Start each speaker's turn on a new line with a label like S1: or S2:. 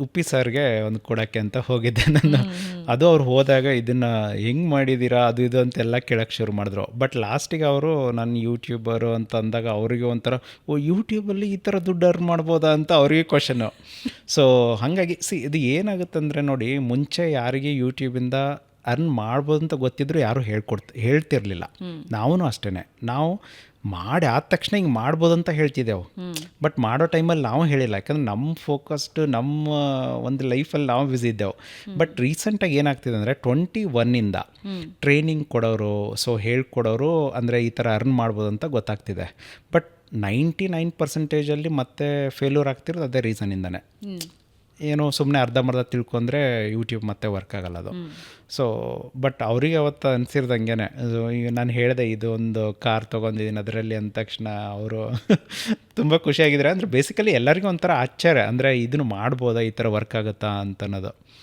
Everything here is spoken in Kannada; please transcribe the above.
S1: ಉಪ್ಪಿ ಸರ್ಗೆ ಒಂದು ಕೊಡೋಕ್ಕೆ ಅಂತ ಹೋಗಿದ್ದೆ ನಾನು. ಅದು ಅವ್ರು ಹೋದಾಗ ಇದನ್ನು ಹೆಂಗೆ ಮಾಡಿದ್ದೀರಾ ಅದು ಇದು ಅಂತೆಲ್ಲ ಕೇಳೋಕ್ಕೆ ಶುರು ಮಾಡಿದ್ರು. ಬಟ್ ಲಾಸ್ಟಿಗೆ ಅವರು ನಾನು ಯೂಟ್ಯೂಬರು ಅಂತ ಅಂದಾಗ ಅವರಿಗೆ ಒಂಥರ ಓ ಯೂಟ್ಯೂಬಲ್ಲಿ ಈ ಥರ ದುಡ್ಡು ಅರ್ನ್ ಮಾಡ್ಬೋದಾ ಅಂತ ಅವ್ರಿಗೆ ಕ್ವಶನು. ಸೊ ಹಾಗಾಗಿ ಇದು ಏನಾಗುತ್ತೆ ಅಂದರೆ ನೋಡಿ, ಮುಂಚೆ ಯಾರಿಗೆ ಯೂಟ್ಯೂಬಿಂದ ಅರ್ನ್ ಮಾಡ್ಬೋದು ಅಂತ ಗೊತ್ತಿದ್ರು ಯಾರು ಹೇಳ್ತಿರ್ಲಿಲ್ಲ. ನಾವೂ ಅಷ್ಟೇ, ನಾವು ಮಾಡಿ ಆದ ತಕ್ಷಣ ಹಿಂಗೆ ಮಾಡ್ಬೋದು ಅಂತ ಹೇಳ್ತಿದ್ದೆವು. ಬಟ್ ಮಾಡೋ ಟೈಮಲ್ಲಿ ನಾವು ಹೇಳಿಲ್ಲ, ಯಾಕಂದ್ರೆ ನಮ್ಮ ಫೋಕಸ್ಡು ನಮ್ಮ ಒಂದು ಲೈಫಲ್ಲಿ ನಾವು ಬ್ಯುಸಿ ಇದ್ದೆವು. ಬಟ್ ರೀಸೆಂಟಾಗಿ ಏನಾಗ್ತಿದೆ ಅಂದರೆ 21ಇಂದ ಟ್ರೈನಿಂಗ್ ಕೊಡೋರು, ಸೊ ಹೇಳ್ಕೊಡೋರು ಅಂದರೆ ಈ ಥರ ಅರ್ನ್ ಮಾಡ್ಬೋದು ಅಂತ ಗೊತ್ತಾಗ್ತಿದೆ. ಬಟ್ 99% ಮತ್ತೆ ಫೇಲ್ಯೂರ್ ಆಗ್ತಿರೋದು ಅದೇ ರೀಸನಿಂದನೇ. ಏನೋ ಸುಮ್ಮನೆ ಅರ್ಧಂಬರ್ಧ ತಿಳ್ಕೊಂಡ್ರೆ ಯೂಟ್ಯೂಬ್ ಮತ್ತೆ ವರ್ಕ್ ಆಗಲ್ಲ ಅದು. ಸೊ ಬಟ್ ಅವರಿಗೆ ಅವತ್ತು ಅನಿಸಿರ್ದಂಗೆ ಈಗ ನಾನು ಹೇಳಿದೆ ಇದೊಂದು ಕಾರ್ ತೊಗೊಂಡಿದ್ದೀನಿ ಅದರಲ್ಲಿ ಅಂದ ತಕ್ಷಣ ಅವರು ತುಂಬ ಖುಷಿಯಾಗಿದ್ದಾರೆ. ಅಂದರೆ ಬೇಸಿಕಲಿ ಎಲ್ಲರಿಗೂ ಒಂಥರ ಆಶ್ಚರ್ಯ, ಅಂದರೆ ಇದನ್ನು ಮಾಡ್ಬೋದಾ, ಈ ಥರ ವರ್ಕ್ ಆಗುತ್ತಾ ಅಂತ ಅನ್ನೋದು.